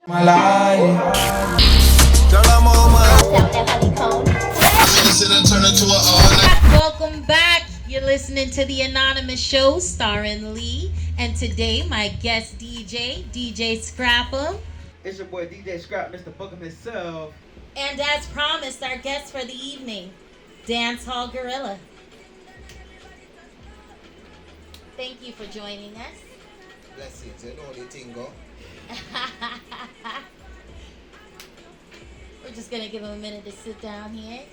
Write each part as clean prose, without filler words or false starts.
My life. Welcome back. You're listening to the Anonymous Show starring Lee. And today, my guest DJ Scrap'em. It's your boy DJ Scrap, Mr. Bookham himself. And as promised, our guest for the evening, Dancehall Gorilla. Thank you for joining us. Blessings, you know the thing go. We're just gonna give him a minute to sit down here.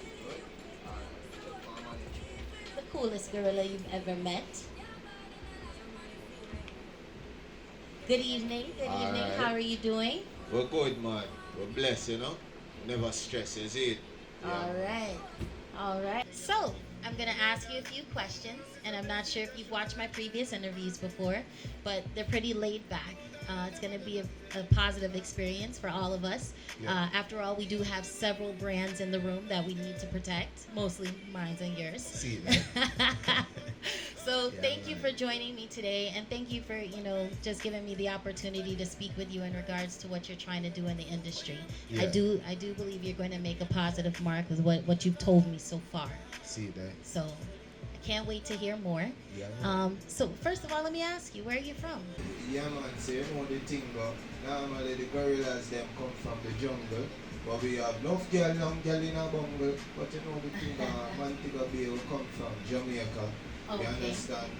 The coolest gorilla you've ever met. Good evening. Good evening. Alright. How are you doing? We're good, man. We're blessed, you know. Never stress, is it? Yeah. All right. So, I'm going to ask you a few questions, and I'm not sure if you've watched my previous interviews before, but they're pretty laid back. It's going to be a positive experience for all of us. Yeah. After all, we do have several brands in the room that we need to protect, mostly mine and yours. See that? So Yeah, thank you right. for joining me today, and thank you for just giving me the opportunity to speak with you in regards to what you're trying to do in the industry. Yeah. I do believe you're going to make a positive mark with what you've told me so far. See that? So I can't wait to hear more. Yeah. So first of all, let me ask you, where are you from? Yeah, man. So you know the thing go. Normally the gorillas them come from the jungle. But we have enough girl in a bungle. But you know the thing, Montego Bay will come from Jamaica. You Okay. understand?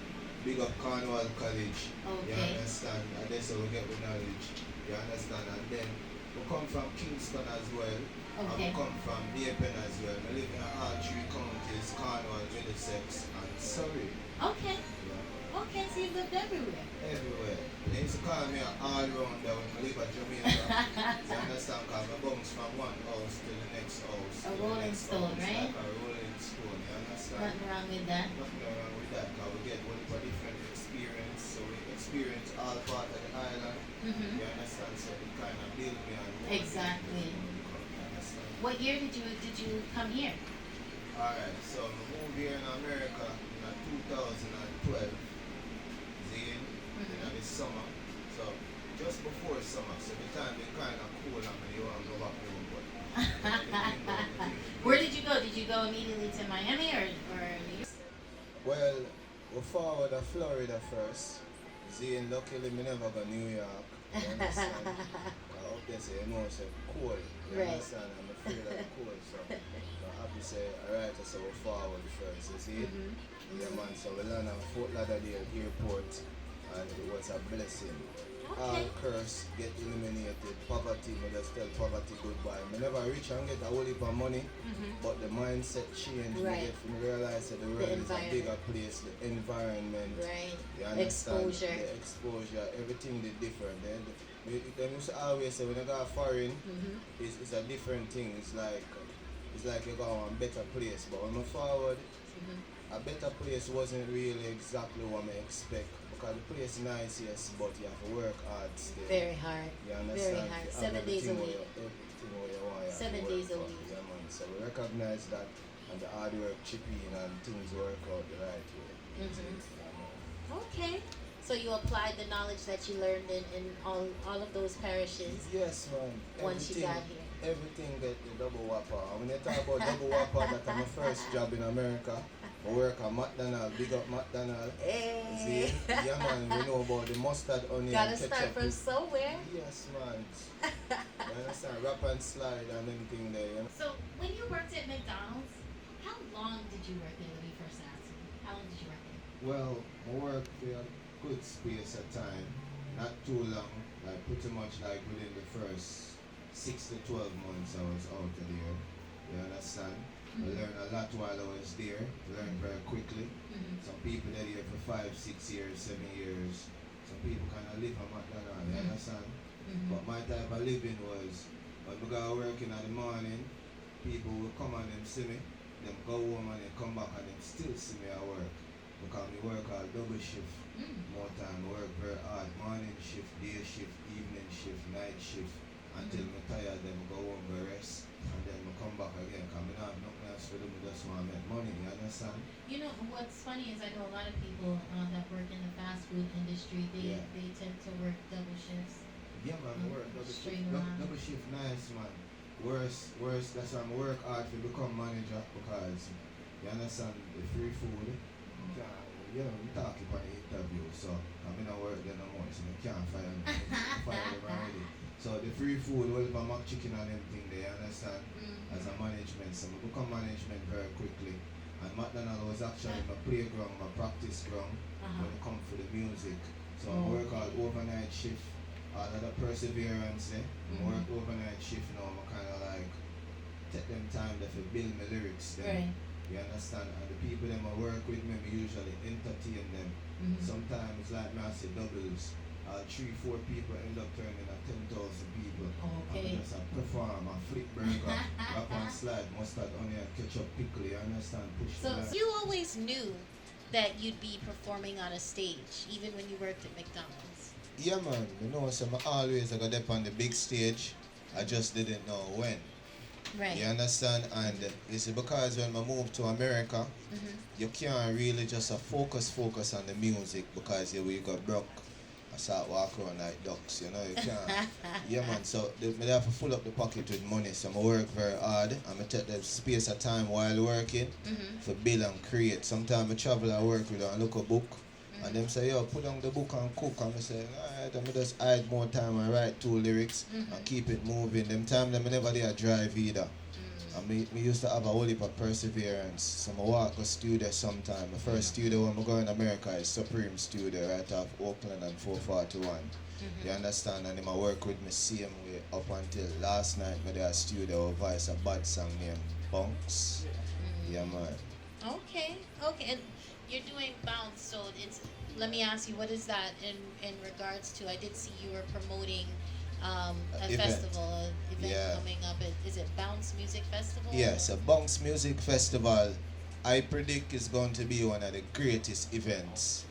Big up Cornwall College. You Okay. understand? And that's how we get the knowledge. You understand? And then we come from Kingston as well. And we Okay. come from Bay Pen as well. We live in all three counties, Cornwall, Middlesex, and Surrey. Okay. Yeah. Okay, so you've lived everywhere. Everywhere. They used to call me an all-rounder when I live at Jamaica. You understand? Because I bounce from one house to the next house. A to the rolling next stone, house, right? Like a rolling stone, you understand? Nothing wrong with that. Nothing wrong with that, because we get one for different experience. So we experience all part of the island. Mm-hmm. You understand? So it kind of build me and Exactly. You understand? What year did you come here? Alright, so I moved here in America in 2012. Zane, in the summer. So just before summer, so the time been kind of cool and you want to go back home. But Where did you go? Did you go immediately to Miami or New York? well, we forward to Florida first. Zane, luckily me never go New York. You understand? Up there say, you know, it's cold. You Right. understand? I'm afraid of the cold. So I'm happy to say, alright, so we forward first. You see? Yeah, man. So we land at Fort Lauderdale Airport and it was a blessing. All Okay. curse get eliminated. Poverty, me just tell poverty goodbye. Me never reach and get a whole heap of money, but the mindset change. Right. Me realize that the world is a environment. bigger place. The environment, Right. you understand? Exposure. The exposure, everything is different. Then they used to always say when you go foreign, it's a different thing. It's like you go on a better place. But when I forward, a better place wasn't really exactly what I expect. Because the place is nice, yes, but you have to work hard still. Very hard. You understand? Very hard. You have 7 days a everything week. everything what you want, you have to 7 work days a for. week. Yeah, man. So we recognize that and the hard work chip in and things work out the right way. Yeah, man. Okay. So you applied the knowledge that you learned in all of those parishes Yes, man. once you got here. Everything get the double whopper. And when you talk about double whopper, that's my first job in America. I work at McDonald's, big up McDonald's. Hey. See, yeah, man, we know about the mustard, onion, Gotta ketchup. start from somewhere. Yes, man. You understand? Wrap and slide and everything there. You know? So when you worked at McDonald's, how long did you work there? Let me first ask you. How long did you work there? Well, I work for a good space of time. Not too long. Like pretty much like within the first 6 to 12 months I was out of there. You understand? I learned a lot while I was there. Learned very quickly. Some people that here for 5, 6 years, 7 years. Some people kind of live on McDonald's, you understand? But my type of living was, when we go working in the morning, people will come and them see me, them go home and they come back and them still see me at work. Because we work a double shift, more time, work very hard, morning shift, day shift, evening shift, night shift, until I'm tired, then I go home and rest, and then I come back again, because I don't have nothing else to do, I just want to make money, you understand? You know, what's funny is I know a lot of people that work in the fast food industry, they tend to work double shifts. Yeah, man, I work double shift, String around. double shift nice, man. Worse, that's why I work hard to become manager because, you understand, the free food, you can't, you know, you talk about the interview, so I'm in a work there no more, so you can't fire me, fire them already. So the free food, well, if I mock chicken and everything there, you understand, as a management, so I become management very quickly. And McDonald was actually my playground, my practice ground when it comes to the music. So I work all overnight shift, all of the perseverance there. I work overnight shift now, I kind of like take them time to build my lyrics then. Right. You understand? And the people that I work with me usually entertain them. Sometimes like me I say doubles. 3-4 people end up turning at 10,000 people. Okay. And just perform a flip burger, rap and slide, mustard, onion, ketchup, pickle, you understand? Push the So line. you always knew that you'd be performing on a stage, even when you worked at McDonald's. Yeah, man. You know, so I got up on the big stage. I just didn't know when. Right. You understand? And it's because when I moved to America, you can't really just focus on the music because we got broke. I start walking around like ducks, you know, you can't. Yeah, man, so I have to fill up the pocket with money, so I work very hard. And I take the space of time while working for build and create. Sometimes I travel and work with and look a book. And them say, yo, put down the book and cook. And I say, alright, and I just hide more time and write 2 lyrics and keep it moving. Them time them I never did drive either. And me used to have a whole heap of perseverance. So I walk to studio sometime. My first studio when I go in America is Supreme Studio right off Oakland and 441. You understand? And I work with me same way up until last night. I did a studio voice a bad song named Bounce. Yeah, man. Okay. And you're doing Bounce, so it's. Let me ask you, what is that in regards to? I did see you were promoting a Event. festival, an event Yeah. coming up. Is it Bounce Musik Festival? Yes, a Bounce Musik Festival, I predict is going to be one of the greatest events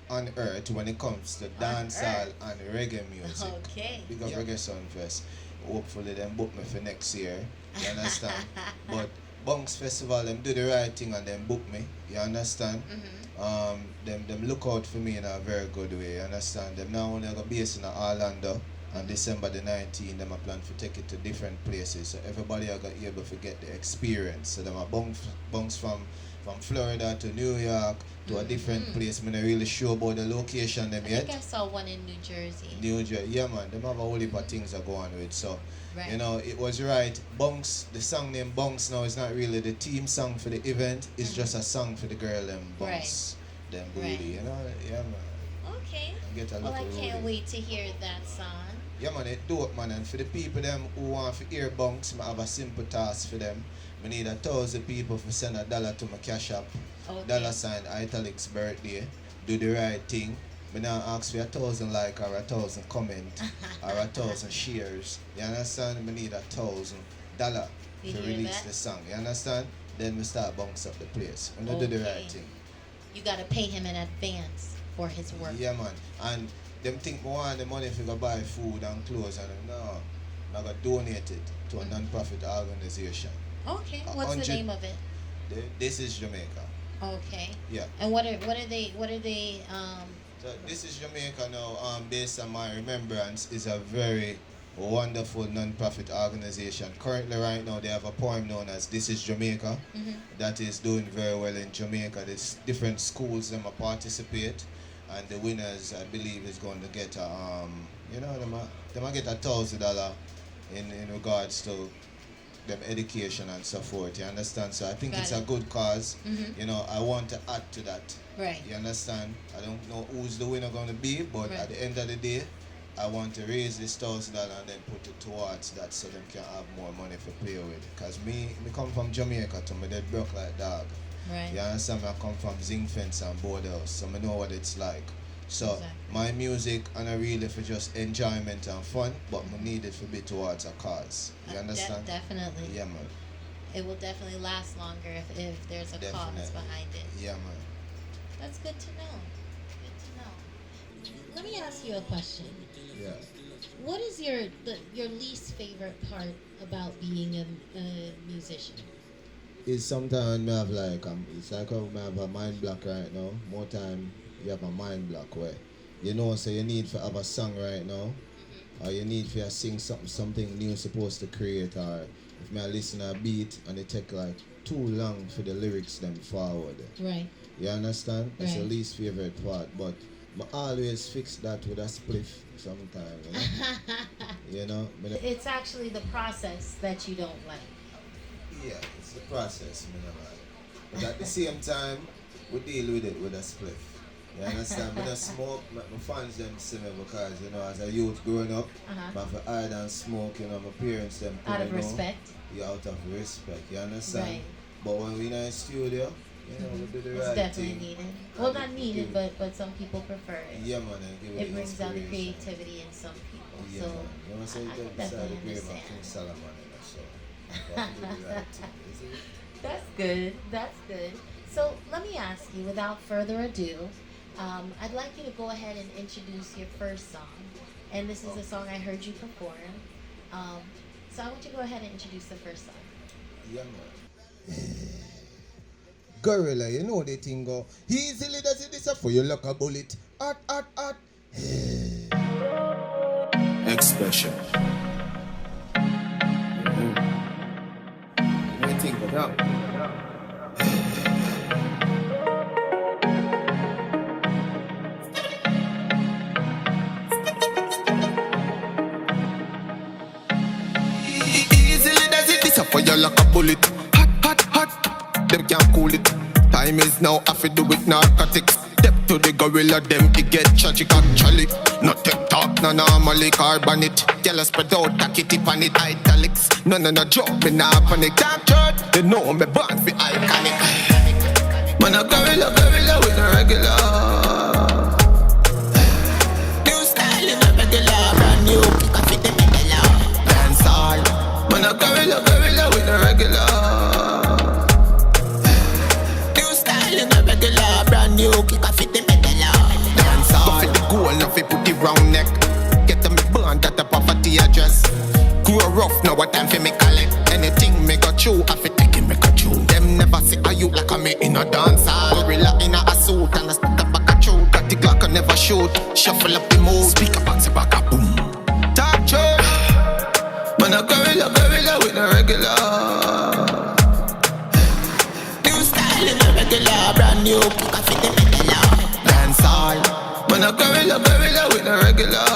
on earth when it comes to dancehall and reggae music. Okay. Big up Reggae Sunfest. Hopefully them book me for next year. You understand? But Bounce Festival, them do the right thing and them book me. You understand? Them look out for me in a very good way. You understand? Them now only go based in Orlando. On December the 19th, them a plan to take it to different places. So everybody are going to be able to get the experience. So them a bounce from Florida to New York to a different place. I'm not really sure about the location them I yet. think I saw one in New Jersey. New Jersey, yeah, man. Them have a whole heap of things to go on with. So, Right. you know, it was right. Bounce, the song named Bounce now is not really the theme song for the event. It's just a song for the girl them bounce. Them booty, Right. you know? Yeah, man. Okay. Get a Well, I little can't rolling. wait to hear that song. Yeah, man, it dope, man. And for the people them who want to hear Bounce, I have a simple task for them. I need 1,000 people to send $1 to my cash app. Okay. $ Italic's birthday. Do the right thing. I now ask for 1,000 like or 1,000 comment or 1,000 shares. You understand? I need $1,000 You to hear release that? the song. You understand? Then we start bounce up the place. We do the Okay. right thing. You gotta pay him in advance for his work. Yeah, man. And them think I want the money if you go buy food and clothes, and no, I'm gonna donate it to a non-profit organization. Okay. What's the 100 name of it? This is Jamaica. Okay. Yeah. And what are they So this is Jamaica now. Based on my remembrance, is a very wonderful non-profit organization. Currently, right now, they have a poem known as "This is Jamaica" that is doing very well in Jamaica. There's different schools that participate, and the winners, I believe, is going to get they might get $1,000 in regards to them education and so forth. You understand? So I think Got it's it. a good cause. You know, I want to add to that. right. You understand? I don't know who's the winner going to be, but Right. at the end of the day, I want to raise this $1,000 and then put it towards that so them can have more money to play with. Cause me come from Jamaica to me dead broke like dog. Right. You understand? I come from zinc fence and boardhouse, so I know what it's like. So Exactly. my music and I really for just enjoyment and fun, but I need it to be towards a cause. You understand? Definitely. Yeah, man. It will definitely last longer if there's a cause Definitely. behind it. Yeah, man. That's good to know. Good to know. Let me ask you a question. Yeah. What is your least favorite part about being a musician? Is sometimes I have like it's like I have a mind block right now. More time you have a mind block where you know so you need to have a song right now or you need to sing something new supposed to create, or if me listen a beat and it take like too long for the lyrics them forward. Right. You understand? That's the Right. least favorite part, but I always fix that with a spliff sometime, you know? You know? It's actually the process that you don't like. Yeah, it's the process, me no like. But at the same time, we deal with it with a spliff. You understand? When I smoke, my fans them see me because, you know, as a youth growing up, Uh-huh. my hide and smoke, you know, my parents them put Out of me know. respect. Yeah, out of respect, you understand? Right. But when we in a studio, you know, we do the It's right definitely thing. needed. Well, And not we needed, give- but some people prefer it. Yeah, man, and give It brings out the inspiration. creativity in some people. Yeah, So man. You know, say I you can get beside definitely the grave of understand. King Solomon, you know, so. But we do the right thing, you see? That's good. That's good. So let me ask you, without further ado, I'd like you to go ahead and introduce your first song. And this is a song I heard you perform. So I want you to go ahead and introduce the first song. Yeah, man. Gorilla, you know the thing go. Easily does it this for you like a bullet. Hot. Expression. I think of that. Easily does it, this a fire like a bullet. Hot. Them can't cool it. Time is now, I feel do with narcotics. Step to the gorilla, them it get tragic actually. Not take talk, no normally carbon it. Yellow spread out, tack it tip on it, italics. No joke, me nah panic. Talk church, they know me born for iconic. Man a gorilla with a regular. New style in a regular, brand new kick off it the middle. Dancehall. Man a gorilla with a regular. New style in a regular, brand new kick off it the middle. Dancehall. Go for the goal, now fi put it round neck. Get to me bond that a poverty address. Grow rough, now what time fi me collect. Anything me go through, I fi take it me go through. Them never see a you like a me in a dancehall. Gorilla in a suit and a stick a back a truth. Got the Glock and never shoot. Shuffle up the mood. Speak up and say back a boom. Talk church. Man a gorilla with a regular. New style in a regular, brand new kick off in the middle. Dancehall. Man a gorilla with a regular.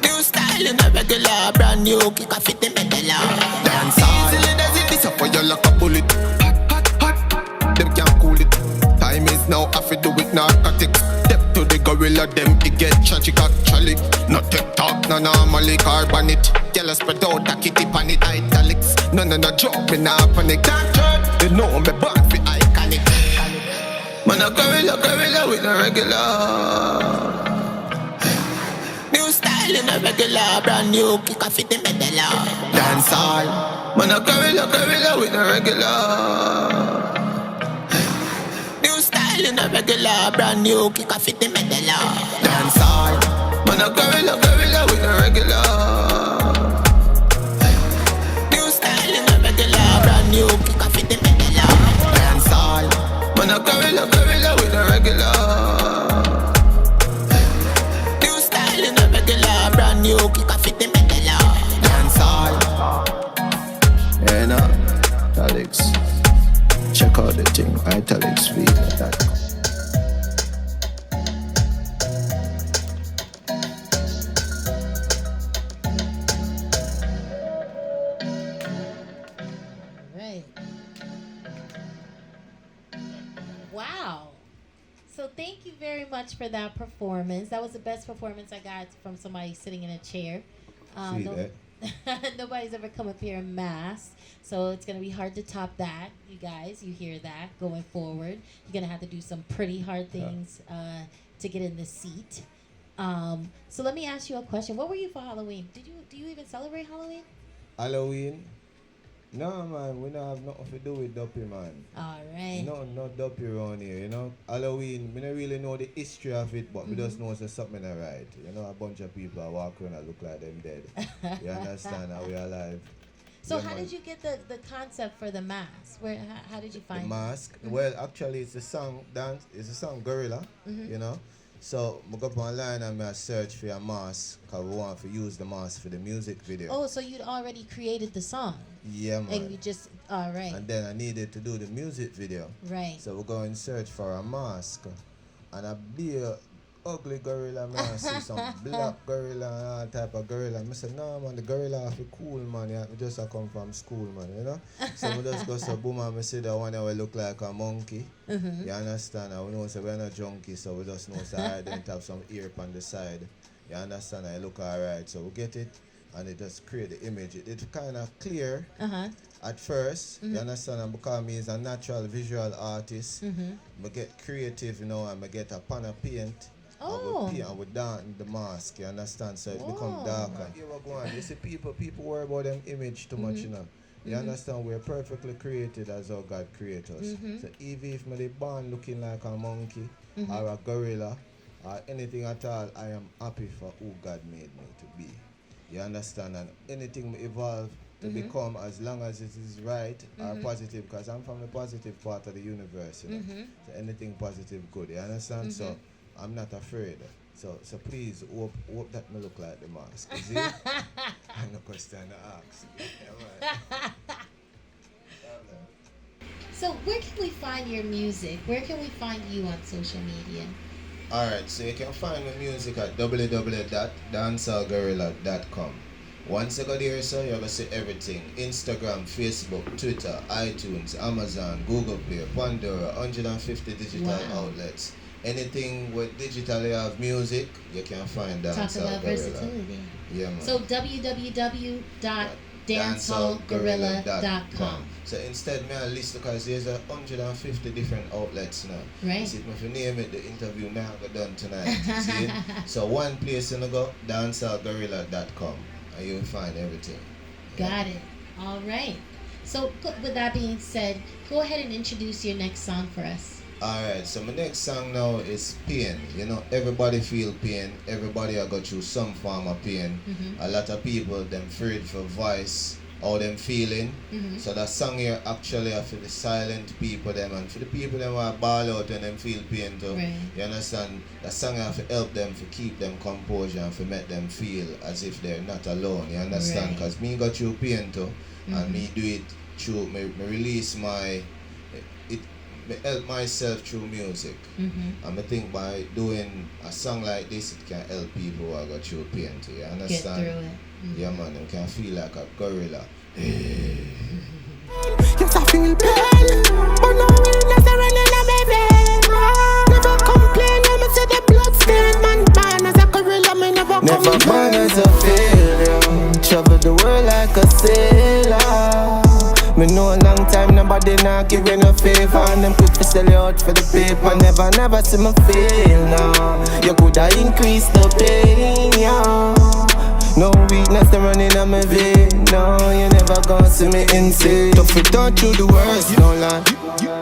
New style in a regular, brand new kick off in the middle. Dancehall. Easily does it, this a fire like a bullet. Hot. Them can't cool it. Time is now, I feel do with narcotics. Step to the gorilla, them it get tragic actually. Not take talk, no normally carbon it. Yellow spread out, tack it tip on it, italics. No joke, me nah panic. Talk church, they know me born for iconic. Man a gorilla with a regular. New style in a regular, brand new kick off it the middle. Dancehall. Man a gorilla with a regular. New style in a regular, brand new kick off it the middle. Dancehall. Man a gorilla with a regular. New style in a regular, brand new kick off it the middle. Dancehall. Man a gorilla with a regular. New style in a regular, brand new kick off it the middle. Dancehall. Yeah, no. Alex. Check out the thing, italics feed that. Right. Wow. So thank you very much for that performance. That was the best performance I got from somebody sitting in a chair. See no- that? Nobody's ever come up here in mass, so it's gonna be hard to top that. You guys, you hear that? Going forward, you're gonna have to do some pretty hard things to get in the seat. So let me ask you a question. What were you for Halloween? Do you even celebrate Halloween? Halloween? No, man, we don't have nothing to do with dopey, man. All right. No dopey around here, you know. Halloween, we don't really know the history of it, but we just know it's something alright. You know, a bunch of people are walking and look like them dead. You understand how we are alive? So Yeah, how man. did you get the concept for the mask? How did you The find it? mask? Well, actually, it's a song, Gorilla, you know. So, I go up online and I search for a mask because we want to use the mask for the music video. Oh, so you'd already created the song. Yeah, man. And you just, all right. And then I needed to do the music video. Right. So we go and search for a mask. And a big ugly gorilla, man. I see some black gorilla and all type of gorilla. I said, no, man, the gorilla have to cool, man. Yeah, just come from school, man, you know? So we just go so boom and I see the one that will look like a monkey. You understand? And we know so we're not junkie, so we just know so I didn't have some ear on the side. You understand? I look alright. So we get it and it just create the image. It's kind of clear at first. You understand? And because me is a natural visual artist, I get creative, you know, and I get a pan of paint. Oh. And we darken the mask, you understand? So it become darker. Here we go on. You see people worry about them image too much, you know. You understand? We're perfectly created as how God created us. So even if I'm born looking like a monkey or a gorilla or anything at all, I am happy for who God made me to be. You understand? And anything evolve to become, as long as it is right or positive, because I'm from the positive part of the universe, you know. So anything positive, good. You understand? So I'm not afraid. So please hope that me look like the mask. See? I'm no question to ask. Yeah, So where can we find your music? Where can we find you on social media? Alright, so you can find my music at www.dancehallgorilla.com. Once you go there, so you're going to see everything. Instagram, Facebook, Twitter, iTunes, Amazon, Google Play, Pandora, 150 digital outlets. Anything with digitally have music, you can find Dancehall Talk about Gorilla. versatility. Yeah, man. So www.dancehallgorilla.com. So instead, me I list because there's 150 different outlets now. Right. See, if you name it, the interview may have done tonight. See? So one place you go, dancehallgorilla.com, and you'll find everything. Got it. All right. So with that being said, go ahead and introduce your next song for us. Alright, so my next song now is Pain. You know, everybody feel pain. Everybody I go through some form of pain. A lot of people, them afraid for voice, how them feeling. So that song here actually are for the silent people them and for the people them who are ball out and them feel pain too. Right. You understand? That song have to help them to keep them composure and to make them feel as if they're not alone. You understand? Because me go through pain too, and me do it through, me release my, help myself through music. And I think by doing a song like this, it can help people who are go through pain too. You understand? Get through it. Yeah, man, you can feel like a gorilla. Yes, I feel pain, but no illness are running on my vein. Never complain when I see the blood stain. Man, born as a gorilla, me never born as a failure. Travel the world like a sailor. Me know a long time nobody not giving a favor, and them quick to sell you out for the paper. Never see me fail now. You coulda increase the pain, yeah. No weakness to running on my vein. No, you never gonna see me insane. Tough it out through the worst, no lie.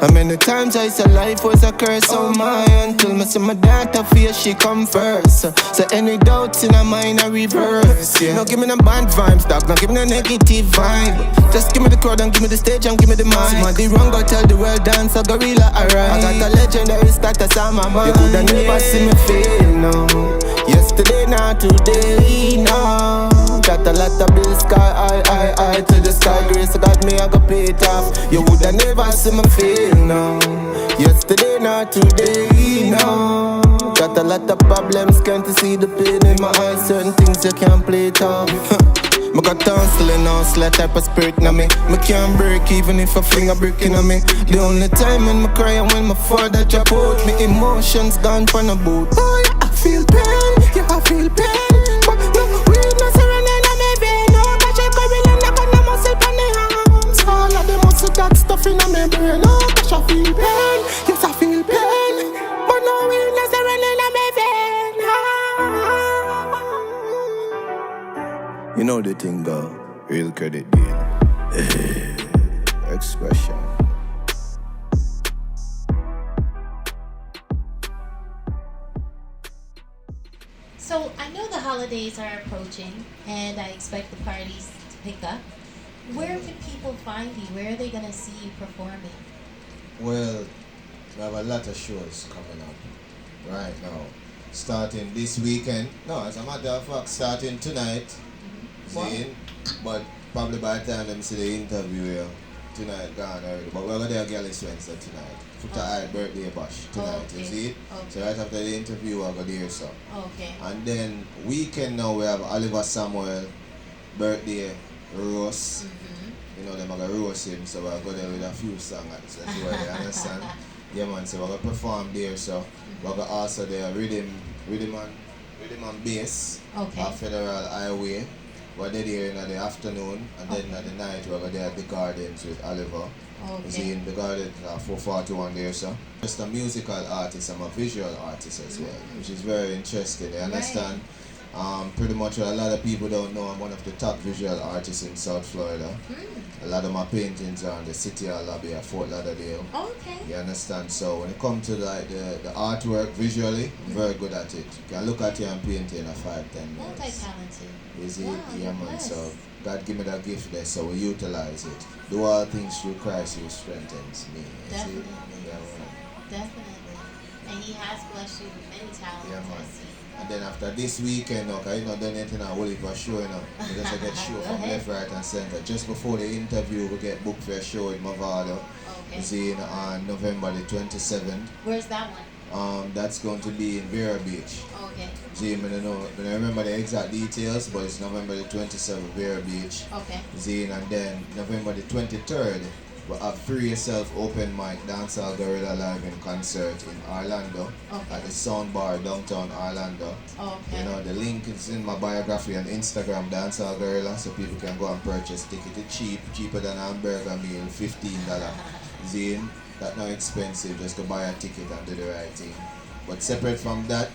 How many times I said life was a curse, oh my. Until me see my daughter face, she come first. So any doubts in her mind, I reverse, yeah. No give me no bad vibes, dog, no give me no negative vibe. Just give me the crowd and give me the stage and give me the mic. Somebody wrong, go tell the world Dancehall Gorilla, alright. I got a legendary status on my mind. You coulda never see me fail, no. Yesterday, not today, no. Got a lot of bills, sky high to the sky. Grace God, me I go pay it off. You woulda never see me fail, no. Yesterday, not today, no. Got a lot of problems, can't see the pain in my eyes. Certain things you can't play it off. I got tonsil and hustle, type of spirit na me. Me can't break even if a finger breaking on me. The only time when me cry and when my father drop out, me emotions gone from a boat. Boy, I feel pain, yeah I feel pain. But no weakness running on me vein. No cash I gorilla, no got no muscle on the arms. All of the muscle that stuff in my brain. No cash I feel pain, yes I feel pain. But no weakness running on me vein. You know the thing go, real credit deal. Expression. So I know the holidays are approaching, and I expect the parties to pick up. Where can people find you? Where are they gonna see you performing? Well, we have a lot of shows coming up right now. starting this weekend. No, as a matter of fact, starting tonight. Zane, but probably by the time them see the interview here, tonight gone already. But we're going to do a Gally Spencer tonight. For the birthday bash tonight, you see? So right after the interview, we're going to hear some. Okay. And then weekend now we have Oliver Samuel birthday roast. You know, them are going to roast him, so we're going there with a few songs. That's why you understand. Yeah man, so we're going to perform there, so we're going to also do rhythm and bass off Federal Highway. We're there in the afternoon, and then at the night we're there at the Gardens with Oliver. See in the Gardens 441 there, so. Just a musical artist, I'm a visual artist as well, which is very interesting, you understand? Pretty much a lot of people don't know I'm one of the top visual artists in South Florida. A lot of my paintings are on the City Hall lobby at Fort Lauderdale. You understand? So when it comes to like the artwork visually, I'm very good at it. You can look at it and paint in a 5-10 minutes. Multi-talented. Is it? Yeah man, so God give me that gift there, so we utilize it. Do all things through Christ who strengthens me. Definitely. Yeah, man. Definitely. And he has blessed you with many talents. Yeah, man. And then after this weekend, okay, you know, done anything I will for show, you know. We just get show from left, right, and center. Just before the interview, we get booked for a show in Mavado. It's in on November the 27th. Where's that one? That's going to be in Vera Beach. Okay. See, I don't know, I don't remember the exact details, but it's November the 27th, Vera Beach. Okay. See, and then November the 23rd, we have Free Yourself Open Mic Dancehall Gorilla Live in concert in Orlando at the Sound Bar downtown Orlando. You know, the link is in my biography on Instagram, Dancehall Gorilla, so people can go and purchase ticket. It's cheap, cheaper than a hamburger meal, $15. Zine, that's not expensive, just to buy a ticket and do the right thing. But separate from that,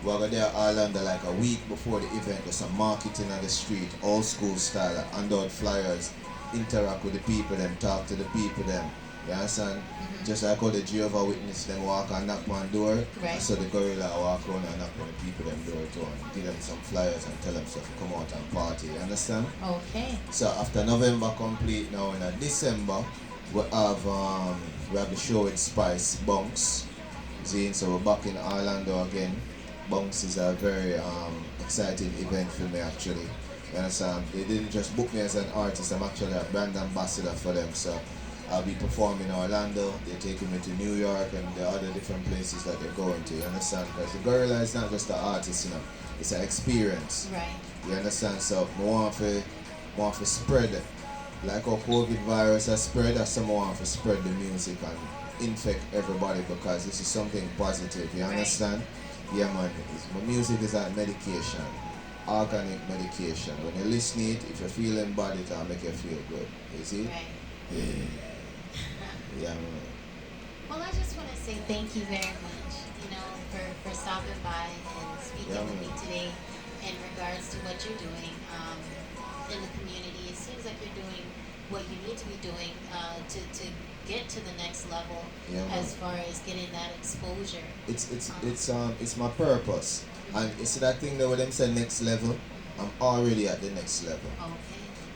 we're going there Orlando like a week before the event. There's some marketing on the street, old school style, hand out flyers, interact with the people, them talk to the people, them. You understand? Just like how the Jehovah Witness them walk and knock on door, so the gorilla walk around and knock on the people them door too, and give them some flyers and tell them stuff to come out and party. You understand? Okay. So after November complete now in December, we have the show with Spice Bounce. Zine, so we're back in Orlando again. Bounce is a very exciting event for me actually. You understand? They didn't just book me as an artist, I'm actually a brand ambassador for them. So I'll be performing in Orlando, they're taking me to New York and the other different places that they're going to, you understand? Because the gorilla is not just an artist, you know, it's an experience. Right. You understand? So I want to spread it. Like how COVID virus has spread, I want to spread the music and infect everybody because this is something positive, you understand? Yeah man, my music is like medication, organic medication. When you listen to it, if you're feeling bad, it'll make you feel good. You see? Right. Yeah man. Well, I just want to say thank you very much, you know, for stopping by and speaking with me today in regards to what you're doing in the community. It seems like you're doing what you need to be doing to get to the next level as far as getting that exposure. It's my purpose, and it's that thing that when them say next level, I'm already at the next level.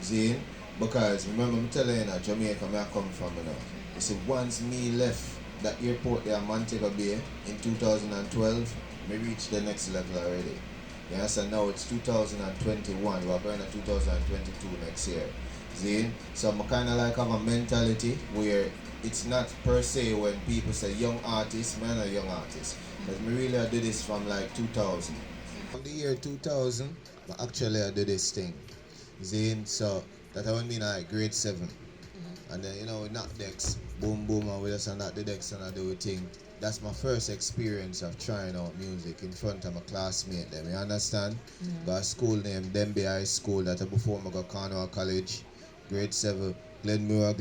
See, because remember I'm telling you, Jamaica, where I come from, you know. You see, once me left that airport there, Montego Bay, in 2012, me reached the next level already. You understand? Now it's 2021. We're going to 2022 next year. See? So I kind of like have a mentality where it's not per se when people say young artist, man, a young artist. Because me really I did this from like 2000. From the year 2000, I actually I did this thing. See? So that I mean like grade 7. And then, you know, we knock decks, boom, boom, and we just knock the decks and I do a thing. That's my first experience of trying out music in front of my classmate them, you understand? Got a school name, Denby High School, that before I go Cornwall College, grade 7, Glenmure,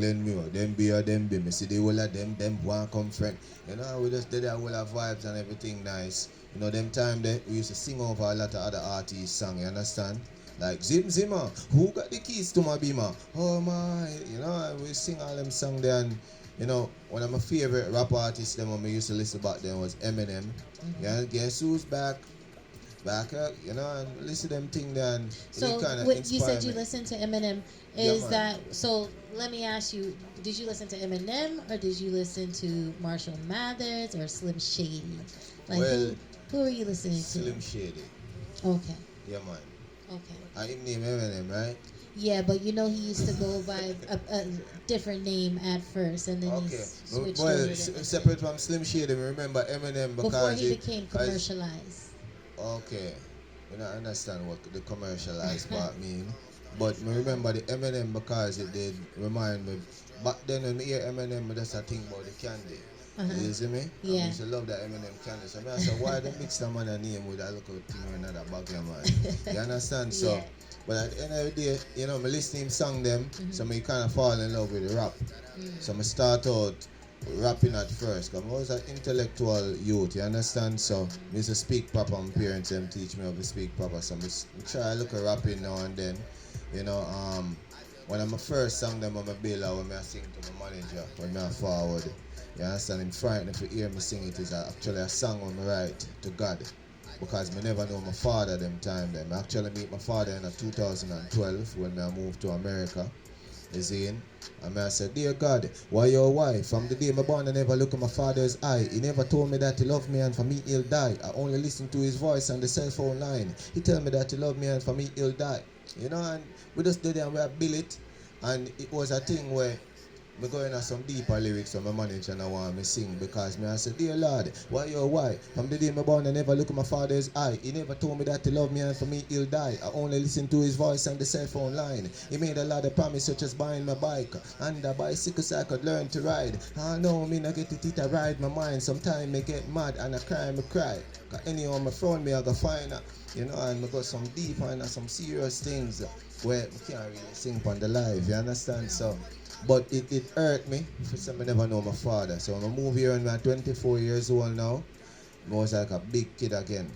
Denby. Me see the whole of them one come friend. You know, we just did that whole of vibes and everything nice. You know, them time there, we used to sing over a lot of other artists' songs, you understand? Like Zim Zimmer, who got the keys to my beamer? Oh my, you know, we sing all them songs there. And you know, one of my favorite rap artists them when we used to listen back then was Eminem. Yeah, guess who's back up, you know, and listen to them thing there. And so you said you listened to Eminem. Is that so? Let me ask you: did you listen to Eminem or did you listen to Marshall Mathers or Slim Shady? Like, well, Who are you listening Slim to? Shady. Okay. Yeah, man. Okay. I him name Eminem, right? Yeah, but you know he used to go by a different name at first, and then he Okay. switched Well, over to Eminem separate from Slim Shady, me remember Eminem before because he it. became Cause, commercialized. okay. I don't understand what the commercialized part mean. But me remember the Eminem because it did remind me. Back then when me hear Eminem, I just think about the candy. Uh-huh. You see me? I Yeah. used to love that Eminem candy. So I said, why they mix the man a name with a little thing or another bag of man? You understand? So, Yeah. but at the end of the day, you know, me listen to him song them, so Mhm. me kind of fall in love with the rap. So I start out rapping at first, because I was an intellectual youth, you understand? So I used to speak proper, my parents them teach me how to speak proper. So I try to look at rapping now and then. You know, when I'm a first song them on my bill, when I sing to my manager, when I forward. You understand? I'm frightened if you hear me sing it. Is actually a song when I write to God. Because I never know my father them time then. I actually meet my father in 2012 when I moved to America. You see? And I said, dear God, why your wife? From the day I born, I never look at my father's eye. He never told me that he loved me and for me he'll die. I only listen to his voice on the cell phone line. He tell me that he loved me and for me he'll die. You know, and we just did it and we built it. And it was a thing where me going on some deeper lyrics from my manager and I want me sing because me I said, dear Lord, why you why? From the day me born I never look at my father's eye. He never told me that he loved me and for me he'll die. I only listen to his voice on the cell phone line. He made a lot of promises such as buying my bike and a bicycle so I could learn to ride. I know me not get it to ride my mind. Sometimes me get mad and I cry. Cause anyhow my phone me I go find her. You know, and I got some deep and some serious things where I can't really sing on the live, you understand? So but it hurt me for some I never know my father. So when I move here and I'm 24 years old now, I was like a big kid again.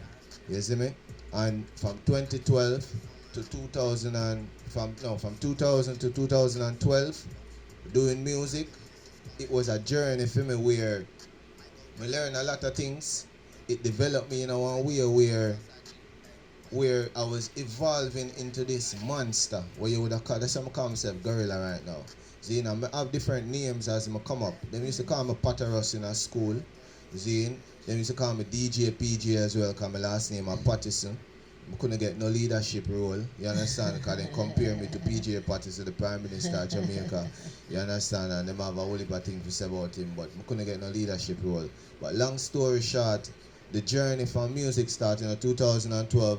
You see me? And from 2012 to 2000 and from 2000 to 2012 doing music, it was a journey for me where I learned a lot of things. It developed me in a one way where I was evolving into this monster where you would have called, that's how I call myself Gorilla right now. Zine, I have different names as I come up. They used to call me Patterus in a school. Zine, they used to call me DJ PG as well, because my last name is Pattison. I couldn't get no leadership role, you understand, because they compare me to PJ Pattison, the Prime Minister of Jamaica, you understand, and they have a whole heap of things to say about him, but I couldn't get no leadership role. But long story short, the journey from music started in 2000 to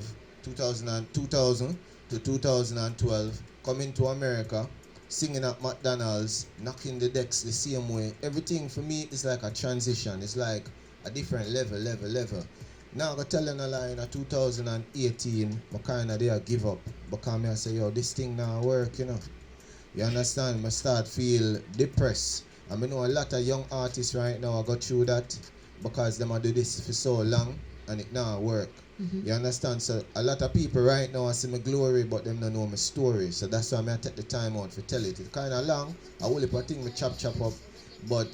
2012, coming to America, singing at McDonald's, knocking the decks the same way. Everything for me is like a transition. It's like a different level. Now I'm telling a lie in 2018, I kind of there give up. Because I say, yo, this thing now work, you know. You understand? I start feel depressed. I know a lot of young artists right now I go through that because them I do this for so long and it now work. You understand? So a lot of people right now I see my glory but them don't know my story. So that's why I take the time out to tell it. It's kind of long. I will if I think me chop up, but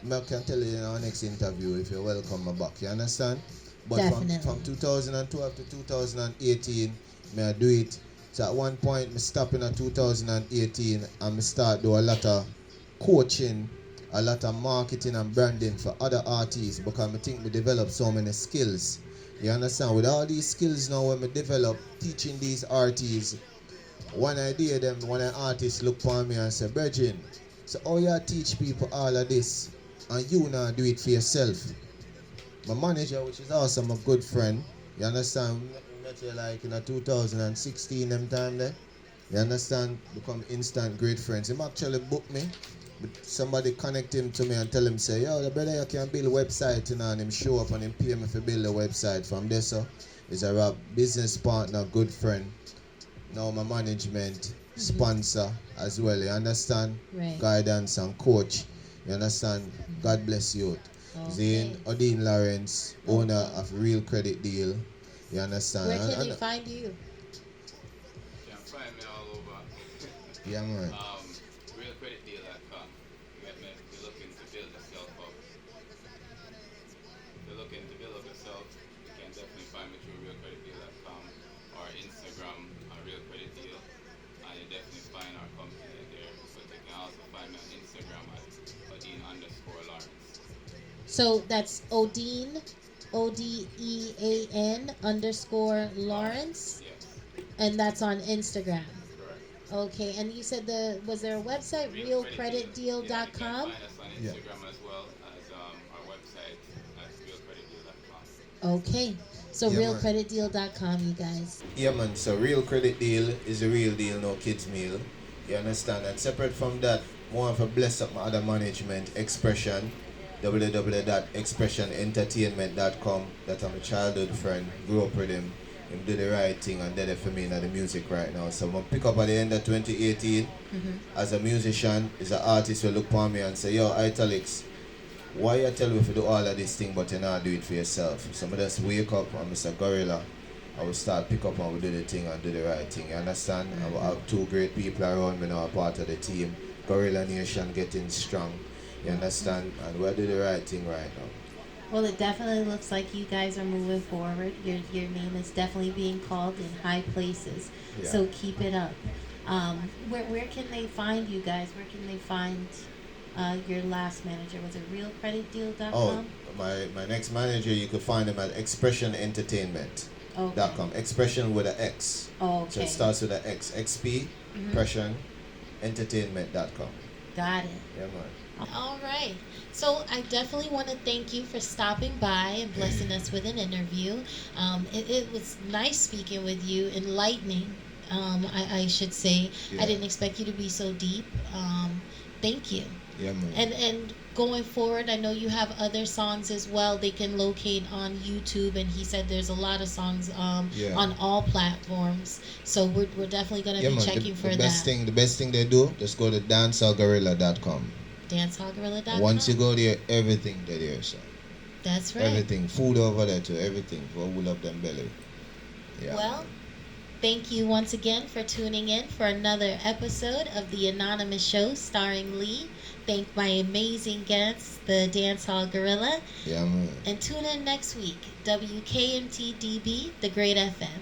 I can tell you in our next interview if you're welcome my back. You understand? But from 2012 to 2018, I do it. So at one point, I stop in 2018 and I start do a lot of coaching, a lot of marketing and branding for other artists because I think we develop so many skills. You understand? With all these skills now when we develop teaching these artists, one idea them, when an artist look for me and say, Virgin, so how you teach people all of this and you now do it for yourself? My manager, which is also my good friend, you understand, we met you like in 2016 them time there. You understand? Become instant great friends. Him actually booked me. But somebody connect him to me and tell him, say, yo, the brother you can build a website, you know, and him show up and him pay me for build a website. From there, so, he's a rap business partner, good friend. Now my management, sponsor as well, you understand? Right. Guidance and coach. You understand? God bless you. Okay. Zane Odin Lawrence, owner of Real Credit Deal. You understand? Where can they find you? You can find me all over. Yeah, man. RealCreditDeal.com. If you're looking to build yourself up. If you're looking to build up yourself, you can definitely find me through RealCreditDeal.com or Instagram Real Credit Deal. And you definitely find our company there. But you can also find me on Instagram at Odin_Lawrence. So that's Odin Odean_Lawrence, Yes, and that's on Instagram. correct. Okay, and you said was there a website, Yeah, you can realcreditdeal.com? find us on Yeah. Instagram as well as our website at realcreditdeal.com. Okay, so Yeah, man. realcreditdeal.com, you guys. Yeah, man. So real credit deal is a real deal, no kids meal. You understand? And separate from that, more of a bless up my other management expression. www.expressionentertainment.com. That I'm a childhood friend. Grew up with him. Him do the right thing and did it for me in the music right now. So I'm gonna pick up at the end of 2018 as a musician, as an artist will look upon me and say, yo, Italics, why you tell me if you do all of this thing but you not do it for yourself? So I just wake up and Mr. Gorilla. I will start pick up and we do the thing and do the right thing. You understand? I will have two great people around me now, part of the team. Gorilla Nation getting strong. You understand? And we'll do the right thing right now. Well, it definitely looks like you guys are moving forward. Your name is definitely being called in high places. Yeah. So keep it up. Where can they find you guys? Where can they find your last manager? Was it realcreditdeal.com? Oh, my next manager, you could find him at expressionentertainment.com. Okay. Expression with an X. Oh, So okay. it starts with an X. XP, expressionentertainment.com. Got it. Yeah, man. All right. So I definitely want to thank you for stopping by and blessing us with an interview. It was nice speaking with you, enlightening, I should say. Yeah. I didn't expect you to be so deep. Thank you. Yeah, man. And going forward, I know you have other songs as well they can locate on YouTube, and he said there's a lot of songs Yeah. on all platforms. So we're definitely going to be checking for the that. best thing they do, just go to dancehallgorilla.com. Dancehallgorilla.com. Once you go there, everything there, sir. That's right. Everything. Food over there too, everything for wool up them belly. Yeah. Well, thank you once again for tuning in for another episode of The Anonymous Show starring Lee. Thank my amazing guests, the Dancehall Gorilla. Yeah, man. And tune in next week, WKMT DB, The Great FM.